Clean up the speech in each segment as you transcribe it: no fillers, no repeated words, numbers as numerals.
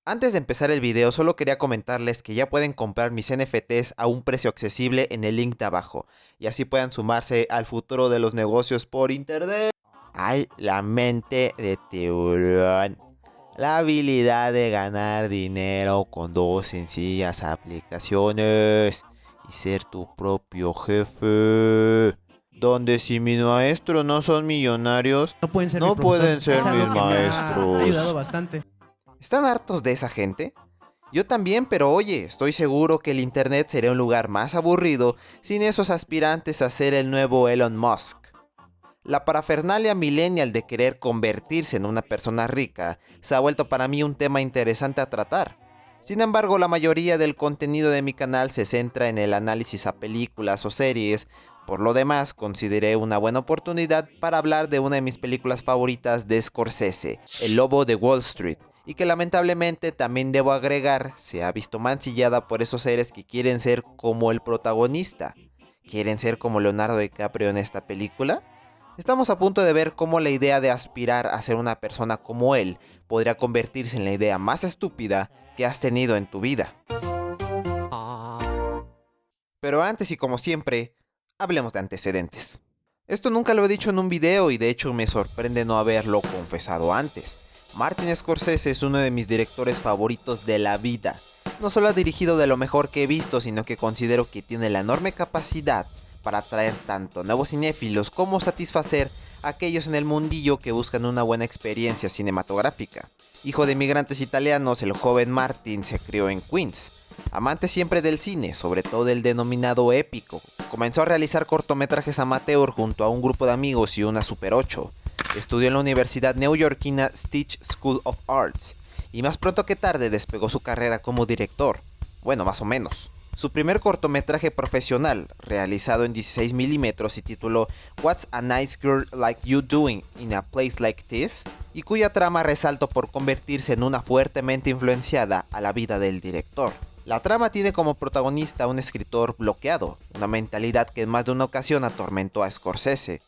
Antes de empezar el video, solo quería comentarles que ya pueden comprar mis NFTs a un precio accesible en el link de abajo, y así puedan sumarse al futuro de los negocios por internet. Ay, la mente de tiburón. La habilidad de ganar dinero con dos sencillas aplicaciones y ser tu propio jefe. Donde si mis maestros no son millonarios, No pueden ser mi no profesor. pueden ser Es algo mis que me ha maestros. ayudado bastante. ¿Están hartos de esa gente? Yo también, pero oye, estoy seguro que el internet sería un lugar más aburrido sin esos aspirantes a ser el nuevo Elon Musk. La parafernalia millennial de querer convertirse en una persona rica se ha vuelto para mí un tema interesante a tratar. Sin embargo, la mayoría del contenido de mi canal se centra en el análisis a películas o series. Por lo demás, consideré una buena oportunidad para hablar de una de mis películas favoritas de Scorsese, El Lobo de Wall Street, y que lamentablemente también debo agregar se ha visto mancillada por esos seres que quieren ser como el protagonista. ¿Quieren ser como Leonardo DiCaprio en esta película? Estamos a punto de ver cómo la idea de aspirar a ser una persona como él podría convertirse en la idea más estúpida que has tenido en tu vida. Pero antes y como siempre, hablemos de antecedentes. Esto nunca lo he dicho en un video y de hecho me sorprende no haberlo confesado antes. Martin Scorsese es uno de mis directores favoritos de la vida. No solo ha dirigido de lo mejor que he visto, sino que considero que tiene la enorme capacidad para atraer tanto nuevos cinéfilos como satisfacer a aquellos en el mundillo que buscan una buena experiencia cinematográfica. Hijo de migrantes italianos, el joven Martin se crió en Queens. Amante siempre del cine, sobre todo del denominado épico, comenzó a realizar cortometrajes amateur junto a un grupo de amigos y una Super 8. Estudió en la universidad neoyorquina Stitch School of Arts, y más pronto que tarde despegó su carrera como director. Bueno, más o menos. Su primer cortometraje profesional, realizado en 16 milímetros y tituló What's a Nice Girl Like You Doing in a Place Like This, y cuya trama resaltó por convertirse en una fuertemente influenciada a la vida del director. La trama tiene como protagonista a un escritor bloqueado, una mentalidad que en más de una ocasión atormentó a Scorsese.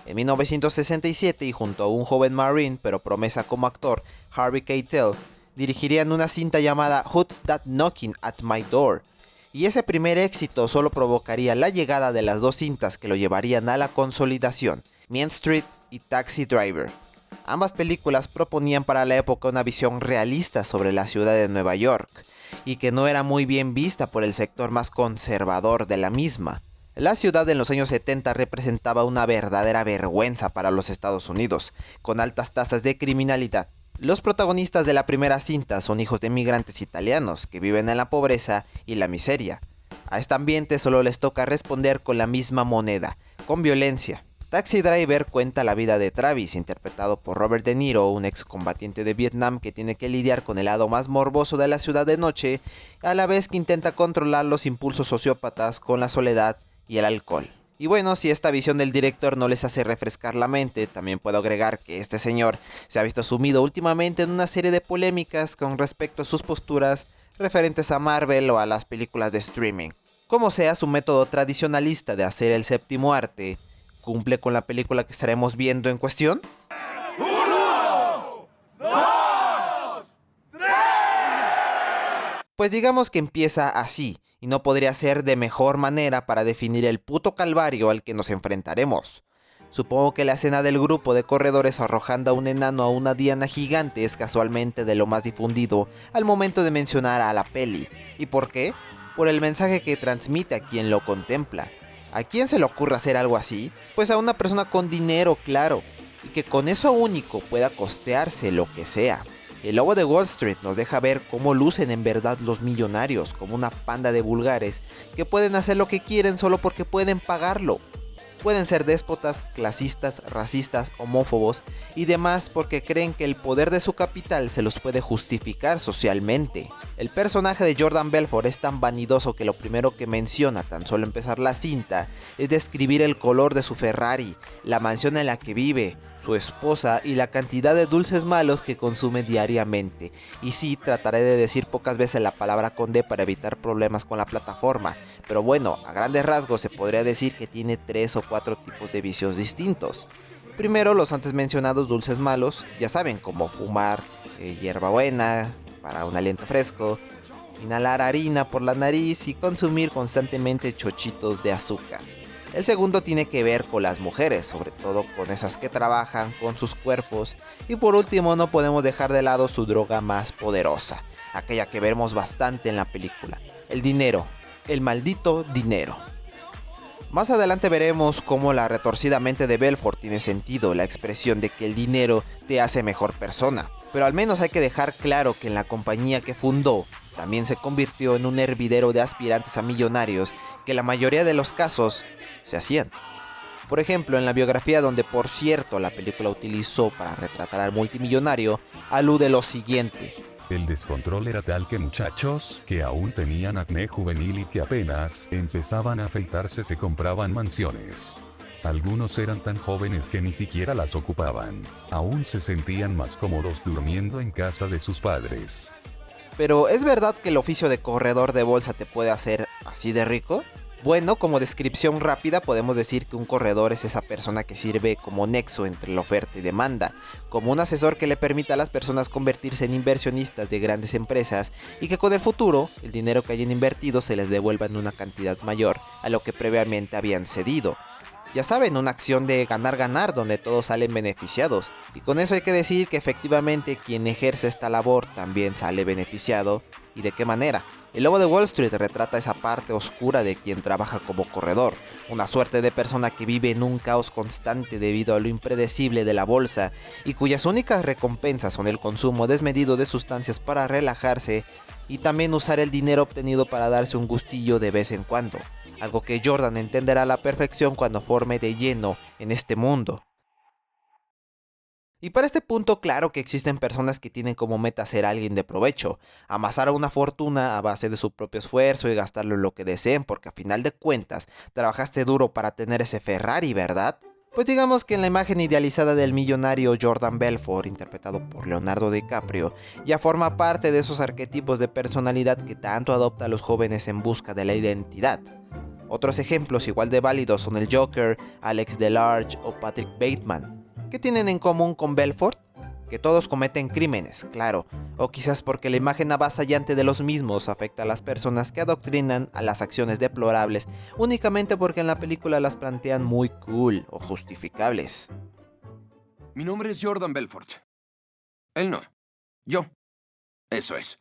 En 1967, y junto a un joven marine pero promesa como actor, Harvey Keitel, dirigirían una cinta llamada Who's That Knocking at My Door, y ese primer éxito solo provocaría la llegada de las dos cintas que lo llevarían a la consolidación, Mean Street y Taxi Driver. Ambas películas proponían para la época una visión realista sobre la ciudad de Nueva York, y que no era muy bien vista por el sector más conservador de la misma. La ciudad en los años 70 representaba una verdadera vergüenza para los Estados Unidos, con altas tasas de criminalidad. Los protagonistas de la primera cinta son hijos de migrantes italianos que viven en la pobreza y la miseria. A este ambiente solo les toca responder con la misma moneda, con violencia. Taxi Driver cuenta la vida de Travis, interpretado por Robert De Niro, un excombatiente de Vietnam que tiene que lidiar con el lado más morboso de la ciudad de noche, a la vez que intenta controlar los impulsos sociópatas con la soledad y el alcohol. Y bueno, si esta visión del director no les hace refrescar la mente, también puedo agregar que este señor se ha visto sumido últimamente en una serie de polémicas con respecto a sus posturas referentes a Marvel o a las películas de streaming. Como sea, su método tradicionalista de hacer el séptimo arte cumple con la película que estaremos viendo en cuestión. ¡Uno! ¡Dos! ¡Tres! Pues digamos que empieza así, y no podría ser de mejor manera para definir el puto calvario al que nos enfrentaremos. Supongo que la escena del grupo de corredores arrojando a un enano a una diana gigante es casualmente de lo más difundido al momento de mencionar a la peli. ¿Y por qué? Por el mensaje que transmite a quien lo contempla. ¿A quién se le ocurre hacer algo así? Pues a una persona con dinero, claro, y que con eso único pueda costearse lo que sea. El Lobo de Wall Street nos deja ver cómo lucen en verdad los millonarios como una panda de vulgares que pueden hacer lo que quieren solo porque pueden pagarlo. Pueden ser déspotas, clasistas, racistas, homófobos y demás porque creen que el poder de su capital se los puede justificar socialmente. El personaje de Jordan Belfort es tan vanidoso que lo primero que menciona tan solo empezar la cinta es describir el color de su Ferrari, la mansión en la que vive, su esposa y la cantidad de dulces malos que consume diariamente. Y sí, trataré de decir pocas veces la palabra conde para evitar problemas con la plataforma, pero bueno, a grandes rasgos se podría decir que tiene 3 o 4 tipos de vicios distintos. Primero, los antes mencionados dulces malos, ya saben, como fumar, hierbabuena, para un aliento fresco, inhalar harina por la nariz y consumir constantemente chochitos de azúcar. El segundo tiene que ver con las mujeres, sobre todo con esas que trabajan con sus cuerpos. Y por último, no podemos dejar de lado su droga más poderosa, aquella que vemos bastante en la película: el dinero, el maldito dinero. Más adelante veremos cómo la retorcida mente de Belfort tiene sentido la expresión de que el dinero te hace mejor persona. Pero al menos hay que dejar claro que en la compañía que fundó también se convirtió en un hervidero de aspirantes a millonarios que en la mayoría de los casos se hacían. Por ejemplo, en la biografía, donde por cierto la película utilizó para retratar al multimillonario, alude lo siguiente: el descontrol era tal que muchachos que aún tenían acné juvenil y que apenas empezaban a afeitarse se compraban mansiones. Algunos eran tan jóvenes que ni siquiera las ocupaban. Aún se sentían más cómodos durmiendo en casa de sus padres. Pero ¿es verdad que el oficio de corredor de bolsa te puede hacer así de rico? Bueno, como descripción rápida podemos decir que un corredor es esa persona que sirve como nexo entre la oferta y demanda, como un asesor que le permite a las personas convertirse en inversionistas de grandes empresas y que con el futuro, el dinero que hayan invertido se les devuelva en una cantidad mayor a lo que previamente habían cedido. Ya saben, una acción de ganar-ganar donde todos salen beneficiados. Y con eso hay que decir que efectivamente quien ejerce esta labor también sale beneficiado. ¿Y de qué manera? El Lobo de Wall Street retrata esa parte oscura de quien trabaja como corredor, una suerte de persona que vive en un caos constante debido a lo impredecible de la bolsa y cuyas únicas recompensas son el consumo desmedido de sustancias para relajarse y también usar el dinero obtenido para darse un gustillo de vez en cuando, algo que Jordan entenderá a la perfección cuando forme de lleno en este mundo. Y para este punto, claro que existen personas que tienen como meta ser alguien de provecho, amasar una fortuna a base de su propio esfuerzo y gastarlo en lo que deseen, porque a final de cuentas, trabajaste duro para tener ese Ferrari, ¿verdad? Pues digamos que en la imagen idealizada del millonario Jordan Belfort, interpretado por Leonardo DiCaprio, ya forma parte de esos arquetipos de personalidad que tanto adopta a los jóvenes en busca de la identidad. Otros ejemplos igual de válidos son el Joker, Alex DeLarge o Patrick Bateman. ¿Qué tienen en común con Belfort? Que todos cometen crímenes, claro, o quizás porque la imagen avasallante de los mismos afecta a las personas que adoctrinan a las acciones deplorables únicamente porque en la película las plantean muy cool o justificables. Mi nombre es Jordan Belfort. Él no. Yo. Eso es.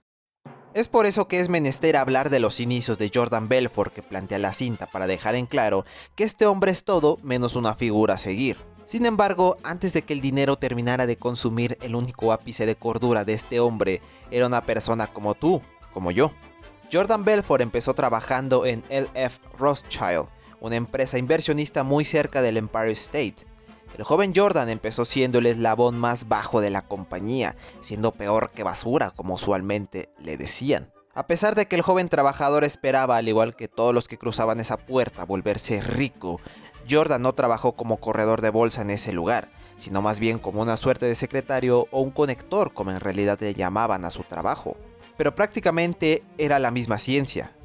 Es por eso que es menester hablar de los inicios de Jordan Belfort que plantea la cinta para dejar en claro que este hombre es todo menos una figura a seguir. Sin embargo, antes de que el dinero terminara de consumir, el único ápice de cordura de este hombre era una persona como tú, como yo. Jordan Belfort empezó trabajando en L.F. Rothschild, una empresa inversionista muy cerca del Empire State. El joven Jordan empezó siendo el eslabón más bajo de la compañía, siendo peor que basura, como usualmente le decían. A pesar de que el joven trabajador esperaba, al igual que todos los que cruzaban esa puerta, volverse rico, Jordan no trabajó como corredor de bolsa en ese lugar, sino más bien como una suerte de secretario o un conector, como en realidad le llamaban a su trabajo. Pero prácticamente era la misma ciencia: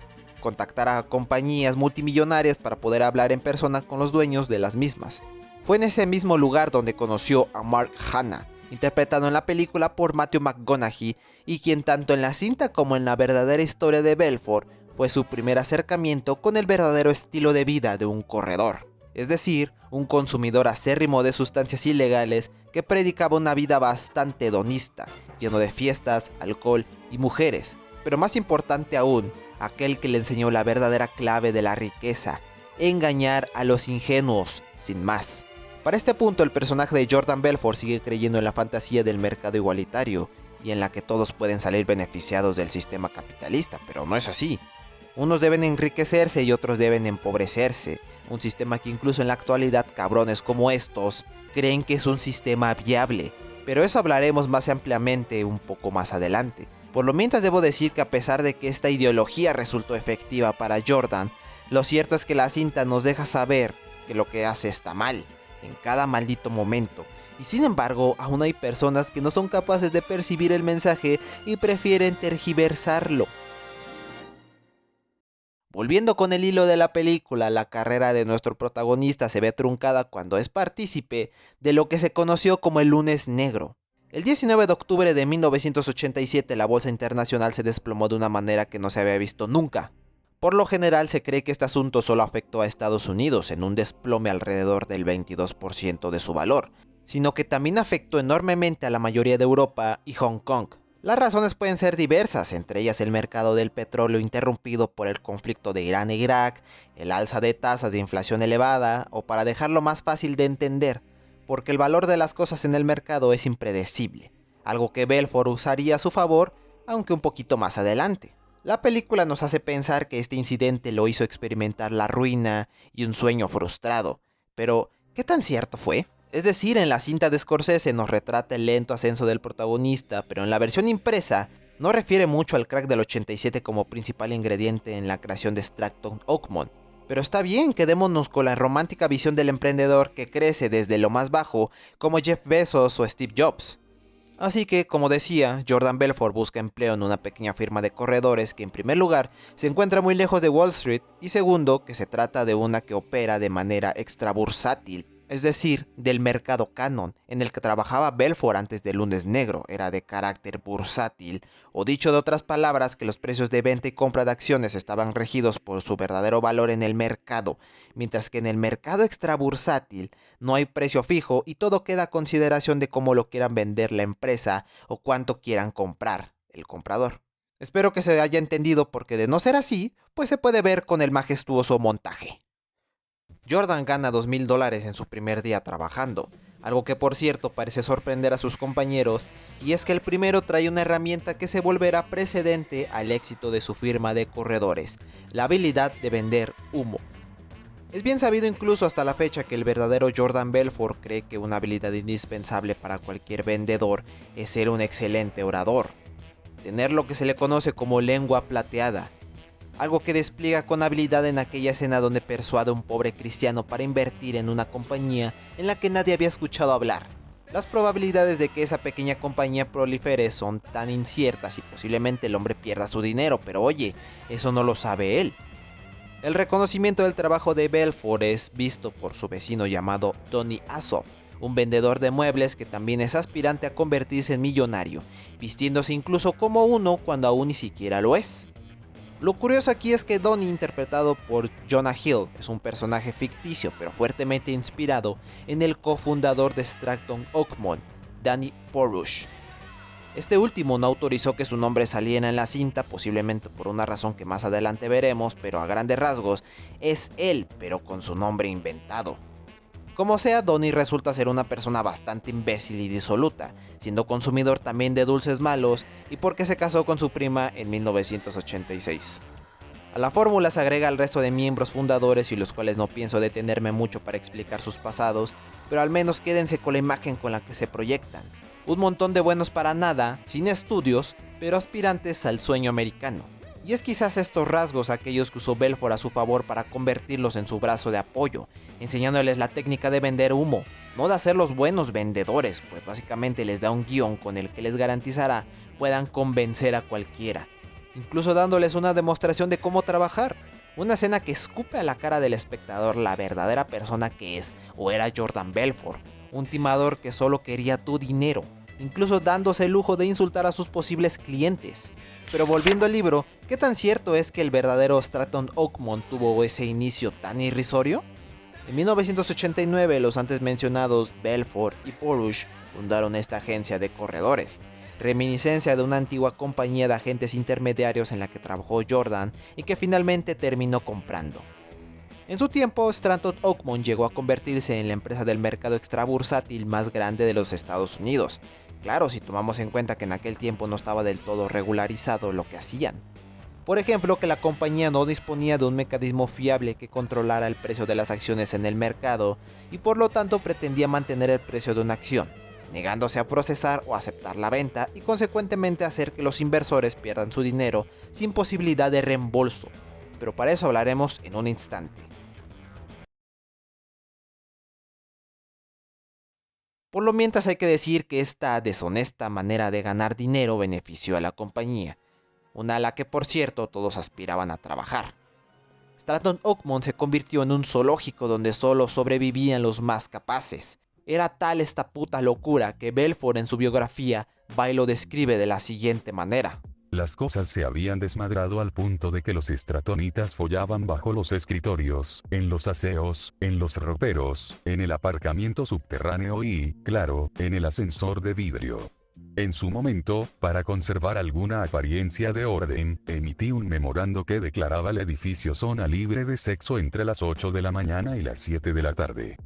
contactar a compañías multimillonarias para poder hablar en persona con los dueños de las mismas. Fue en ese mismo lugar donde conoció a Mark Hanna, interpretado en la película por Matthew McConaughey, y quien tanto en la cinta como en la verdadera historia de Belfort fue su primer acercamiento con el verdadero estilo de vida de un corredor. Es decir, un consumidor acérrimo de sustancias ilegales que predicaba una vida bastante hedonista, lleno de fiestas, alcohol y mujeres, pero más importante aún, aquel que le enseñó la verdadera clave de la riqueza: engañar a los ingenuos, sin más. Para este punto, el personaje de Jordan Belfort sigue creyendo en la fantasía del mercado igualitario y en la que todos pueden salir beneficiados del sistema capitalista, pero no es así. Unos deben enriquecerse y otros deben empobrecerse, un sistema que incluso en la actualidad cabrones como estos creen que es un sistema viable, pero eso hablaremos más ampliamente un poco más adelante. Por lo mientras debo decir que a pesar de que esta ideología resultó efectiva para Jordan, lo cierto es que la cinta nos deja saber que lo que hace está mal, en cada maldito momento. Y sin embargo, aún hay personas que no son capaces de percibir el mensaje y prefieren tergiversarlo. Volviendo con el hilo de la película, la carrera de nuestro protagonista se ve truncada cuando es partícipe de lo que se conoció como el Lunes Negro. El 19 de octubre de 1987 la bolsa internacional se desplomó de una manera que no se había visto nunca. Por lo general se cree que este asunto solo afectó a Estados Unidos en un desplome alrededor del 22% de su valor, sino que también afectó enormemente a la mayoría de Europa y Hong Kong. Las razones pueden ser diversas, entre ellas el mercado del petróleo interrumpido por el conflicto de Irán e Irak, el alza de tasas de inflación elevada, o para dejarlo más fácil de entender, porque el valor de las cosas en el mercado es impredecible, algo que Belfort usaría a su favor, aunque un poquito más adelante. La película nos hace pensar que este incidente lo hizo experimentar la ruina y un sueño frustrado, pero ¿qué tan cierto fue? Es decir, en la cinta de Scorsese nos retrata el lento ascenso del protagonista, pero en la versión impresa no refiere mucho al crack del 87 como principal ingrediente en la creación de Stratton Oakmont. Pero está bien, quedémonos con la romántica visión del emprendedor que crece desde lo más bajo, como Jeff Bezos o Steve Jobs. Así que, como decía, Jordan Belfort busca empleo en una pequeña firma de corredores que en primer lugar se encuentra muy lejos de Wall Street y segundo que se trata de una que opera de manera extra bursátil, es decir, del mercado canon, en el que trabajaba Belfort antes del lunes negro, era de carácter bursátil, o dicho de otras palabras que los precios de venta y compra de acciones estaban regidos por su verdadero valor en el mercado, mientras que en el mercado extra bursátil no hay precio fijo y todo queda a consideración de cómo lo quieran vender la empresa o cuánto quieran comprar el comprador. Espero que se haya entendido porque de no ser así, pues se puede ver con el majestuoso montaje. Jordan gana $2,000 en su primer día trabajando, algo que por cierto parece sorprender a sus compañeros, y es que el primero trae una herramienta que se volverá precedente al éxito de su firma de corredores, la habilidad de vender humo. Es bien sabido incluso hasta la fecha que el verdadero Jordan Belfort cree que una habilidad indispensable para cualquier vendedor es ser un excelente orador, tener lo que se le conoce como lengua plateada, algo que despliega con habilidad en aquella escena donde persuade a un pobre cristiano para invertir en una compañía en la que nadie había escuchado hablar. Las probabilidades de que esa pequeña compañía prolifere son tan inciertas y posiblemente el hombre pierda su dinero, pero oye, eso no lo sabe él. El reconocimiento del trabajo de Belfort es visto por su vecino llamado Tony Asoff, un vendedor de muebles que también es aspirante a convertirse en millonario, vistiéndose incluso como uno cuando aún ni siquiera lo es. Lo curioso aquí es que Donnie, interpretado por Jonah Hill, es un personaje ficticio pero fuertemente inspirado en el cofundador de Stratton Oakmont, Danny Porush. Este último no autorizó que su nombre saliera en la cinta, posiblemente por una razón que más adelante veremos, pero a grandes rasgos es él, pero con su nombre inventado. Como sea, Donnie resulta ser una persona bastante imbécil y disoluta, siendo consumidor también de dulces malos y porque se casó con su prima en 1986. A la fórmula se agrega el resto de miembros fundadores y los cuales no pienso detenerme mucho para explicar sus pasados, pero al menos quédense con la imagen con la que se proyectan. Un montón de buenos para nada, sin estudios, pero aspirantes al sueño americano. Y es quizás estos rasgos aquellos que usó Belfort a su favor para convertirlos en su brazo de apoyo, enseñándoles la técnica de vender humo, no de hacer los buenos vendedores, pues básicamente les da un guión con el que les garantizará puedan convencer a cualquiera, incluso dándoles una demostración de cómo trabajar, una escena que escupe a la cara del espectador la verdadera persona que es o era Jordan Belfort, un timador que solo quería tu dinero, incluso dándose el lujo de insultar a sus posibles clientes. Pero volviendo al libro, ¿qué tan cierto es que el verdadero Stratton Oakmont tuvo ese inicio tan irrisorio? En 1989, los antes mencionados Belfort y Porush fundaron esta agencia de corredores, reminiscencia de una antigua compañía de agentes intermediarios en la que trabajó Jordan y que finalmente terminó comprando. En su tiempo, Stratton Oakmont llegó a convertirse en la empresa del mercado extrabursátil más grande de los Estados Unidos. Claro, si tomamos en cuenta que en aquel tiempo no estaba del todo regularizado lo que hacían. Por ejemplo, que la compañía no disponía de un mecanismo fiable que controlara el precio de las acciones en el mercado y por lo tanto pretendía mantener el precio de una acción, negándose a procesar o aceptar la venta y consecuentemente hacer que los inversores pierdan su dinero sin posibilidad de reembolso. Pero para eso hablaremos en un instante. Por lo mientras hay que decir que esta deshonesta manera de ganar dinero benefició a la compañía, una a la que por cierto todos aspiraban a trabajar. Stratton Oakmont se convirtió en un zoológico donde solo sobrevivían los más capaces, Era tal esta puta locura que Belfort en su biografía va y lo describe de la siguiente manera. Las cosas se habían desmadrado al punto de que los stratonitas follaban bajo los escritorios, en los aseos, en los roperos, en el aparcamiento subterráneo y, claro, en el ascensor de vidrio. En su momento, para conservar alguna apariencia de orden, emití un memorando que declaraba el edificio zona libre de sexo entre las 8 de la mañana y las 7 de la tarde.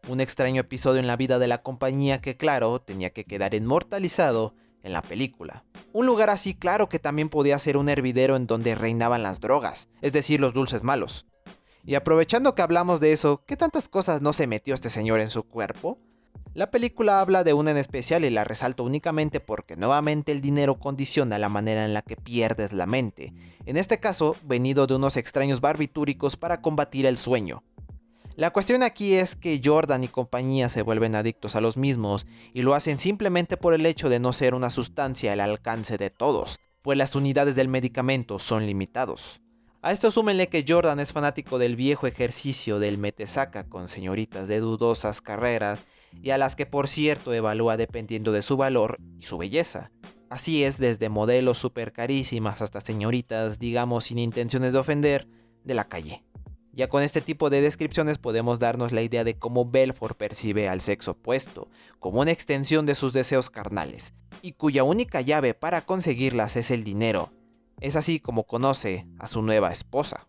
Un extraño episodio en la vida de la compañía que, claro, tenía que quedar inmortalizado en la película. Un lugar así, claro, que también podía ser un hervidero en donde reinaban las drogas, es decir, los dulces malos. Y aprovechando que hablamos de eso, ¿qué tantas cosas no se metió este señor en su cuerpo? La película habla de una en especial y la resalto únicamente porque nuevamente el dinero condiciona la manera en la que pierdes la mente, en este caso venido de unos extraños barbitúricos para combatir el sueño. La cuestión aquí es que Jordan y compañía se vuelven adictos a los mismos y lo hacen simplemente por el hecho de no ser una sustancia al alcance de todos, pues las unidades del medicamento son limitados. A esto súmenle que Jordan es fanático del viejo ejercicio del mete-saca con señoritas de dudosas carreras y a las que por cierto evalúa dependiendo de su valor y su belleza. Así es, desde modelos super carísimas hasta señoritas, digamos sin intenciones de ofender, de la calle. Ya con este tipo de descripciones podemos darnos la idea de cómo Belfort percibe al sexo opuesto, como una extensión de sus deseos carnales, y cuya única llave para conseguirlas es el dinero. Es así como conoce a su nueva esposa.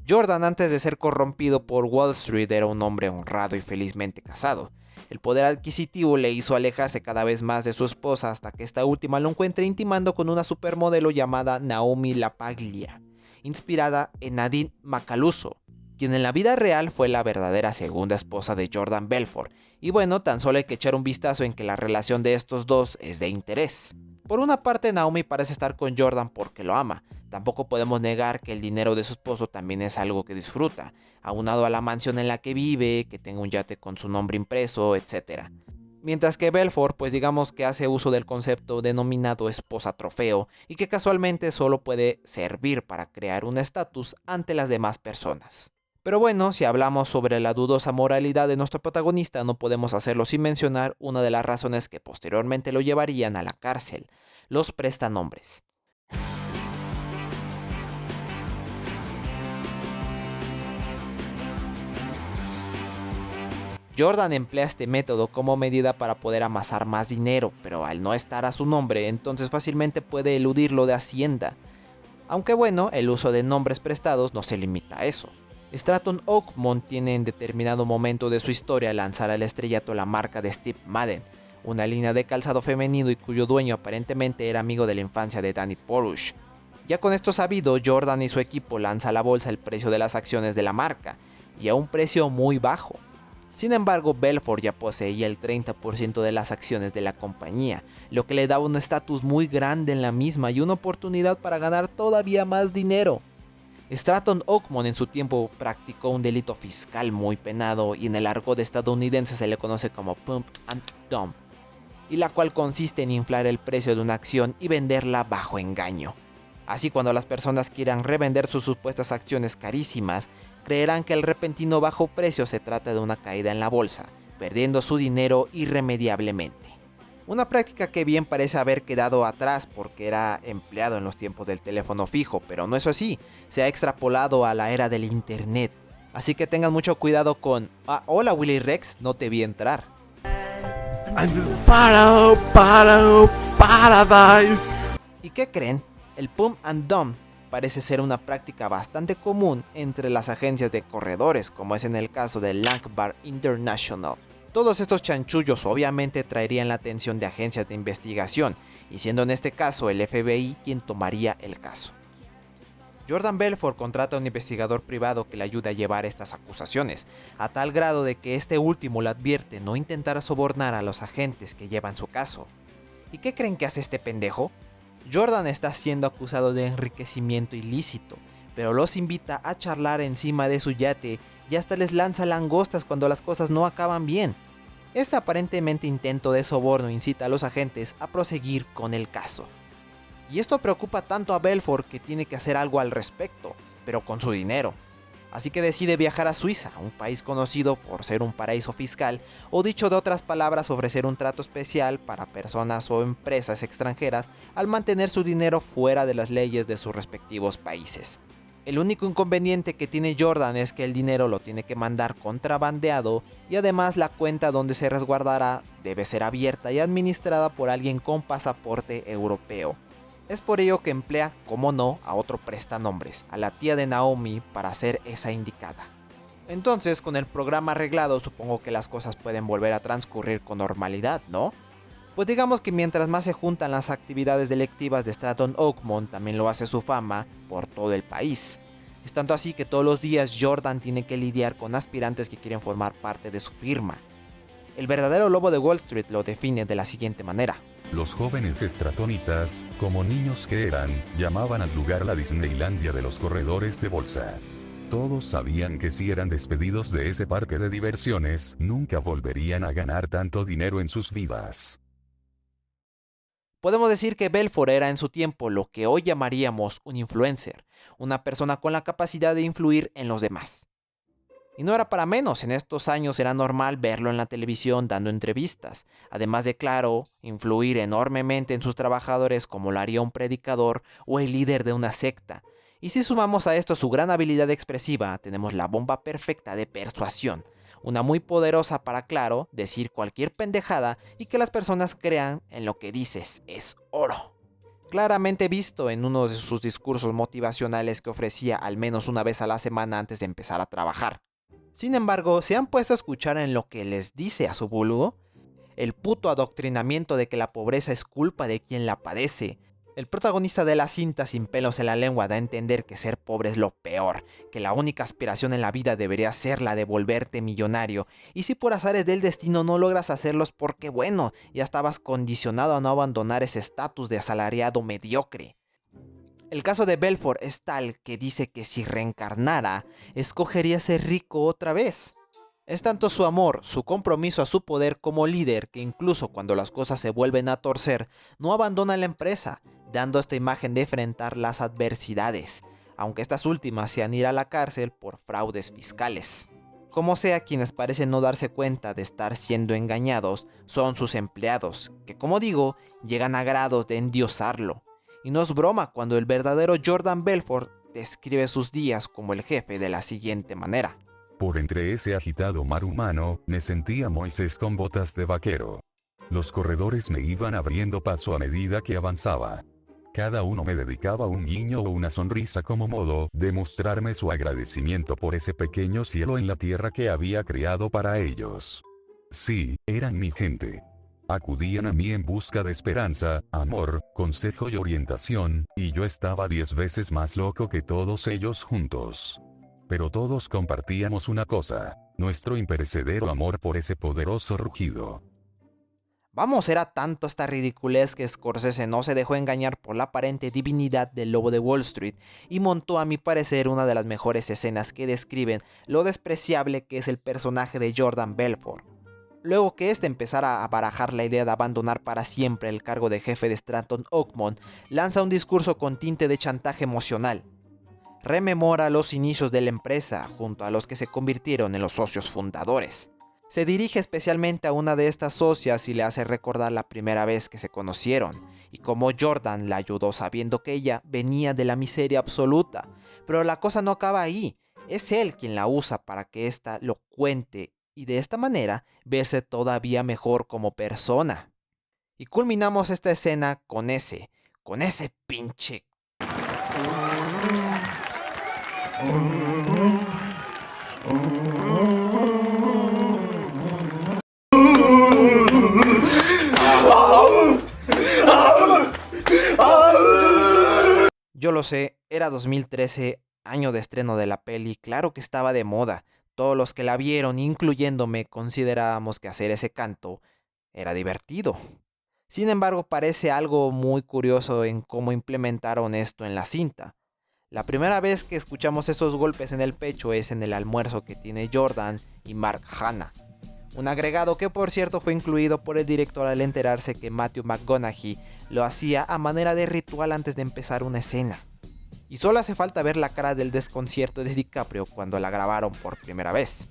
Jordan, antes de ser corrompido por Wall Street, era un hombre honrado y felizmente casado. El poder adquisitivo le hizo alejarse cada vez más de su esposa hasta que esta última lo encuentra intimando con una supermodelo llamada Naomi LaPaglia, inspirada en Nadine Macaluso, quien en la vida real fue la verdadera segunda esposa de Jordan Belfort, y bueno, tan solo hay que echar un vistazo en que la relación de estos dos es de interés. Por una parte, Naomi parece estar con Jordan porque lo ama, tampoco podemos negar que el dinero de su esposo también es algo que disfruta, aunado a la mansión en la que vive, que tenga un yate con su nombre impreso, etc. Mientras que Belfort, pues digamos que hace uso del concepto denominado esposa trofeo, y que casualmente solo puede servir para crear un estatus ante las demás personas. Pero bueno, si hablamos sobre la dudosa moralidad de nuestro protagonista, no podemos hacerlo sin mencionar una de las razones que posteriormente lo llevarían a la cárcel: los prestanombres. Jordan emplea este método como medida para poder amasar más dinero, pero al no estar a su nombre, entonces fácilmente puede eludirlo de Hacienda. Aunque bueno, el uso de nombres prestados no se limita a eso. Stratton Oakmont tiene en determinado momento de su historia lanzar al estrellato la marca de Steve Madden, una línea de calzado femenino y cuyo dueño aparentemente era amigo de la infancia de Danny Porush. Ya con esto sabido, Jordan y su equipo lanza a la bolsa el precio de las acciones de la marca, y a un precio muy bajo. Sin embargo, Belfort ya poseía el 30% de las acciones de la compañía, lo que le daba un estatus muy grande en la misma y una oportunidad para ganar todavía más dinero. Stratton Oakmont en su tiempo practicó un delito fiscal muy penado y en el argot estadounidense se le conoce como pump and dump, y la cual consiste en inflar el precio de una acción y venderla bajo engaño. Así, cuando las personas quieran revender sus supuestas acciones carísimas, creerán que el repentino bajo precio se trata de una caída en la bolsa, perdiendo su dinero irremediablemente. Una práctica que bien parece haber quedado atrás porque era empleado en los tiempos del teléfono fijo, pero no es así, se ha extrapolado a la era del internet. Así que tengan mucho cuidado con hola Willy Rex, no te vi entrar. Paradise. ¿Y qué creen? El pump and dump parece ser una práctica bastante común entre las agencias de corredores, como es en el caso de Langbar International. Todos estos chanchullos obviamente traerían la atención de agencias de investigación, y siendo en este caso el FBI quien tomaría el caso. Jordan Belfort contrata a un investigador privado que le ayude a llevar estas acusaciones, a tal grado de que este último le advierte no intentar sobornar a los agentes que llevan su caso. ¿Y qué creen que hace este pendejo? Jordan está siendo acusado de enriquecimiento ilícito, pero los invita a charlar encima de su yate y hasta les lanza langostas cuando las cosas no acaban bien. Este aparentemente intento de soborno incita a los agentes a proseguir con el caso. Y esto preocupa tanto a Belfort que tiene que hacer algo al respecto, pero con su dinero. Así que decide viajar a Suiza, un país conocido por ser un paraíso fiscal, o dicho de otras palabras, ofrecer un trato especial para personas o empresas extranjeras al mantener su dinero fuera de las leyes de sus respectivos países. El único inconveniente que tiene Jordan es que el dinero lo tiene que mandar contrabandeado y además la cuenta donde se resguardará debe ser abierta y administrada por alguien con pasaporte europeo. Es por ello que emplea, como no, a otro prestanombres, a la tía de Naomi para ser esa indicada. Entonces, con el programa arreglado, supongo que las cosas pueden volver a transcurrir con normalidad, ¿no? Pues digamos que mientras más se juntan las actividades delictivas de Stratton Oakmont, también lo hace su fama por todo el país. Es tanto así que todos los días Jordan tiene que lidiar con aspirantes que quieren formar parte de su firma. El verdadero lobo de Wall Street lo define de la siguiente manera. Los jóvenes stratonitas, como niños que eran, llamaban al lugar la Disneylandia de los corredores de bolsa. Todos sabían que si eran despedidos de ese parque de diversiones, nunca volverían a ganar tanto dinero en sus vidas. Podemos decir que Belfort era en su tiempo lo que hoy llamaríamos un influencer, una persona con la capacidad de influir en los demás. Y no era para menos, en estos años era normal verlo en la televisión dando entrevistas, además de, claro, influir enormemente en sus trabajadores como lo haría un predicador o el líder de una secta. Y si sumamos a esto su gran habilidad expresiva, tenemos la bomba perfecta de persuasión, una muy poderosa para, claro, decir cualquier pendejada y que las personas crean en lo que dices es oro. Claramente visto en uno de sus discursos motivacionales que ofrecía al menos una vez a la semana antes de empezar a trabajar. Sin embargo, ¿se han puesto a escuchar en lo que les dice a su vulgo? El puto adoctrinamiento de que la pobreza es culpa de quien la padece. El protagonista de la cinta sin pelos en la lengua da a entender que ser pobre es lo peor, que la única aspiración en la vida debería ser la de volverte millonario, y si por azares del destino no logras hacerlos porque bueno, ya estabas condicionado a no abandonar ese estatus de asalariado mediocre. El caso de Belfort es tal que dice que si reencarnara, escogería ser rico otra vez. Es tanto su amor, su compromiso a su poder como líder que incluso cuando las cosas se vuelven a torcer, no abandona la empresa, dando esta imagen de enfrentar las adversidades, aunque estas últimas sean ir a la cárcel por fraudes fiscales. Como sea, quienes parecen no darse cuenta de estar siendo engañados son sus empleados, que como digo, llegan a grados de endiosarlo. Y no es broma cuando el verdadero Jordan Belfort describe sus días como el jefe de la siguiente manera. Por entre ese agitado mar humano, me sentía Moisés con botas de vaquero. Los corredores me iban abriendo paso a medida que avanzaba. Cada uno me dedicaba un guiño o una sonrisa como modo de mostrarme su agradecimiento por ese pequeño cielo en la tierra que había creado para ellos. Sí, eran mi gente. Acudían a mí en busca de esperanza, amor, consejo y orientación, y yo estaba 10 veces más loco que todos ellos juntos. Pero todos compartíamos una cosa, nuestro imperecedero amor por ese poderoso rugido. Vamos, era tanto esta ridiculez que Scorsese no se dejó engañar por la aparente divinidad del lobo de Wall Street y montó a mi parecer una de las mejores escenas que describen lo despreciable que es el personaje de Jordan Belfort. Luego que este empezara a barajar la idea de abandonar para siempre el cargo de jefe de Stratton Oakmont, lanza un discurso con tinte de chantaje emocional. Rememora los inicios de la empresa junto a los que se convirtieron en los socios fundadores. Se dirige especialmente a una de estas socias y le hace recordar la primera vez que se conocieron, y cómo Jordan la ayudó sabiendo que ella venía de la miseria absoluta. Pero la cosa no acaba ahí, es él quien la usa para que ésta lo cuente y de esta manera verse todavía mejor como persona. Y culminamos esta escena con ese pinche... Yo lo sé, era 2013, año de estreno de la peli, claro que estaba de moda. Todos los que la vieron, incluyéndome, considerábamos que hacer ese canto era divertido. Sin embargo, parece algo muy curioso en cómo implementaron esto en la cinta. La primera vez que escuchamos esos golpes en el pecho es en el almuerzo que tiene Jordan y Mark Hanna. Un agregado que por cierto fue incluido por el director al enterarse que Matthew McConaughey lo hacía a manera de ritual antes de empezar una escena. y solo hace falta ver la cara del desconcierto de DiCaprio cuando la grabaron por primera vez.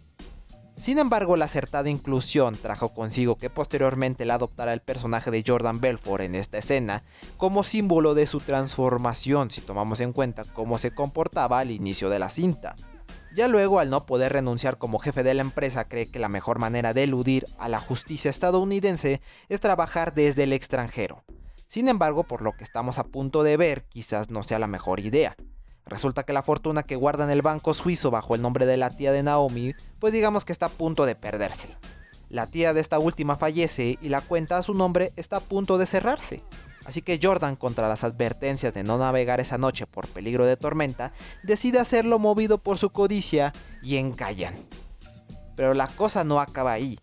Sin embargo, la acertada inclusión trajo consigo que posteriormente él adoptara el personaje de Jordan Belfort en esta escena como símbolo de su transformación, si tomamos en cuenta cómo se comportaba al inicio de la cinta. Ya luego, al no poder renunciar como jefe de la empresa, cree que la mejor manera de eludir a la justicia estadounidense es trabajar desde el extranjero. Sin embargo, por lo que estamos a punto de ver, quizás no sea la mejor idea. Resulta que la fortuna que guarda en el banco suizo bajo el nombre de la tía de Naomi, pues digamos que está a punto de perderse. La tía de esta última fallece y la cuenta a su nombre está a punto de cerrarse. Así que Jordan, contra las advertencias de no navegar esa noche por peligro de tormenta, decide hacerlo movido por su codicia y encallan. Pero la cosa no acaba ahí.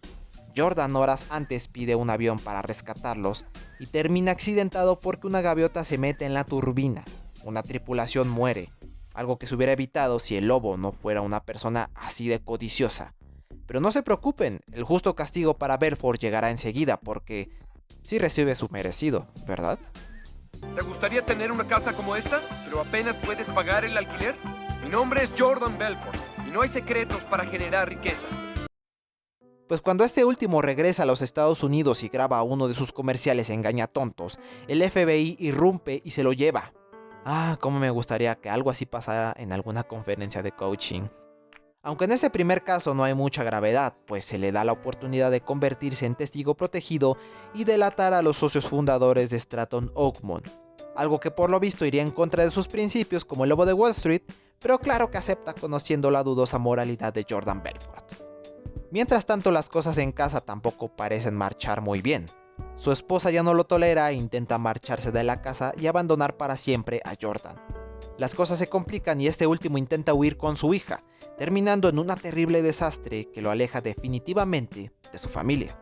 Jordan horas antes pide un avión para rescatarlos y termina accidentado porque una gaviota se mete en la turbina. Una tripulación muere, algo que se hubiera evitado si el lobo no fuera una persona así de codiciosa. Pero no se preocupen, el justo castigo para Belfort llegará enseguida porque sí recibe su merecido, ¿verdad? ¿Te gustaría tener una casa como esta, pero apenas puedes pagar el alquiler? Mi nombre es Jordan Belfort y no hay secretos para generar riquezas. Pues cuando este último regresa a los Estados Unidos y graba uno de sus comerciales Engañatontos, el FBI irrumpe y se lo lleva. Cómo me gustaría que algo así pasara en alguna conferencia de coaching. Aunque en este primer caso no hay mucha gravedad, pues se le da la oportunidad de convertirse en testigo protegido y delatar a los socios fundadores de Stratton Oakmont. Algo que por lo visto iría en contra de sus principios como el lobo de Wall Street, pero claro que acepta conociendo la dudosa moralidad de Jordan Belfort. Mientras tanto, las cosas en casa tampoco parecen marchar muy bien. Su esposa ya no lo tolera e intenta marcharse de la casa y abandonar para siempre a Jordan. Las cosas se complican y este último intenta huir con su hija, terminando en un terrible desastre que lo aleja definitivamente de su familia.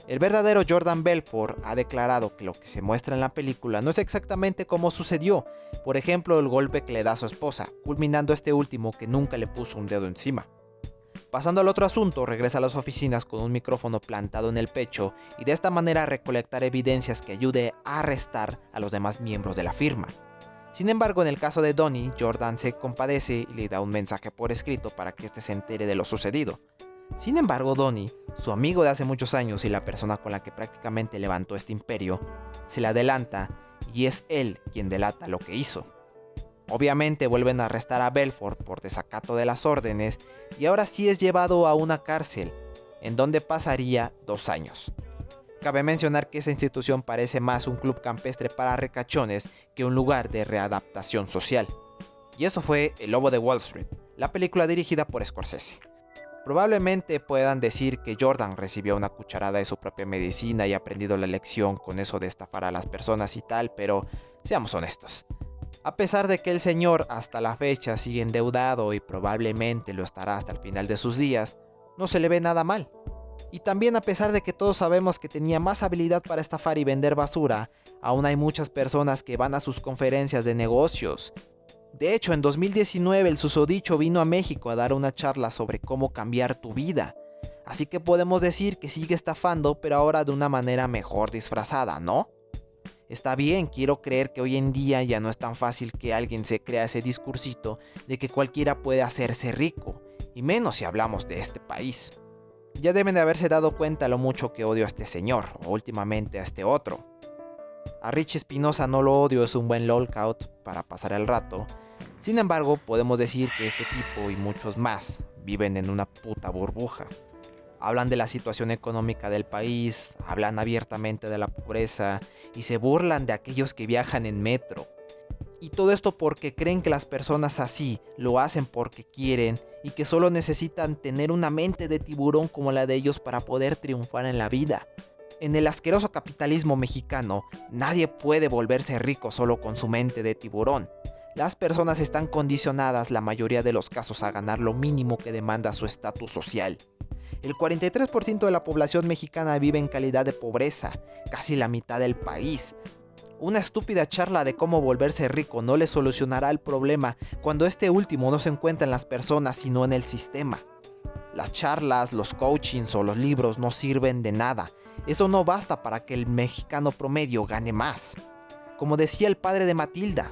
El verdadero Jordan Belfort ha declarado que lo que se muestra en la película no es exactamente como sucedió, por ejemplo el golpe que le da a su esposa, culminando este último que nunca le puso un dedo encima. Pasando al otro asunto, regresa a las oficinas con un micrófono plantado en el pecho y de esta manera recolectar evidencias que ayude a arrestar a los demás miembros de la firma. Sin embargo, en el caso de Donnie, Jordan se compadece y le da un mensaje por escrito para que éste se entere de lo sucedido. Sin embargo, Donnie, su amigo de hace muchos años y la persona con la que prácticamente levantó este imperio, se le adelanta y es él quien delata lo que hizo. Obviamente vuelven a arrestar a Belfort por desacato de las órdenes y ahora sí es llevado a una cárcel, en donde pasaría 2 años. Cabe mencionar que esa institución parece más un club campestre para ricachones que un lugar de readaptación social. Y eso fue El Lobo de Wall Street, la película dirigida por Scorsese. Probablemente puedan decir que Jordan recibió una cucharada de su propia medicina y ha aprendido la lección con eso de estafar a las personas y tal, pero seamos honestos. A pesar de que el señor hasta la fecha sigue endeudado y probablemente lo estará hasta el final de sus días, no se le ve nada mal. Y también a pesar de que todos sabemos que tenía más habilidad para estafar y vender basura, aún hay muchas personas que van a sus conferencias de negocios. De hecho, en 2019 el susodicho vino a México a dar una charla sobre cómo cambiar tu vida. Así que podemos decir que sigue estafando, pero ahora de una manera mejor disfrazada, ¿no? Está bien, quiero creer que hoy en día ya no es tan fácil que alguien se crea ese discursito de que cualquiera puede hacerse rico, y menos si hablamos de este país. Ya deben de haberse dado cuenta lo mucho que odio a este señor, o últimamente a este otro. A Rich Espinosa no lo odio, es un buen lolcout para pasar el rato. Sin embargo, podemos decir que este tipo y muchos más viven en una puta burbuja. Hablan de la situación económica del país, hablan abiertamente de la pobreza y se burlan de aquellos que viajan en metro. Y todo esto porque creen que las personas así lo hacen porque quieren y que solo necesitan tener una mente de tiburón como la de ellos para poder triunfar en la vida. En el asqueroso capitalismo mexicano, nadie puede volverse rico solo con su mente de tiburón. Las personas están condicionadas la mayoría de los casos a ganar lo mínimo que demanda su estatus social. El 43% de la población mexicana vive en calidad de pobreza, casi la mitad del país. Una estúpida charla de cómo volverse rico no le solucionará el problema cuando este último no se encuentra en las personas sino en el sistema. Las charlas, los coachings o los libros no sirven de nada. Eso no basta para que el mexicano promedio gane más. Como decía el padre de Matilda,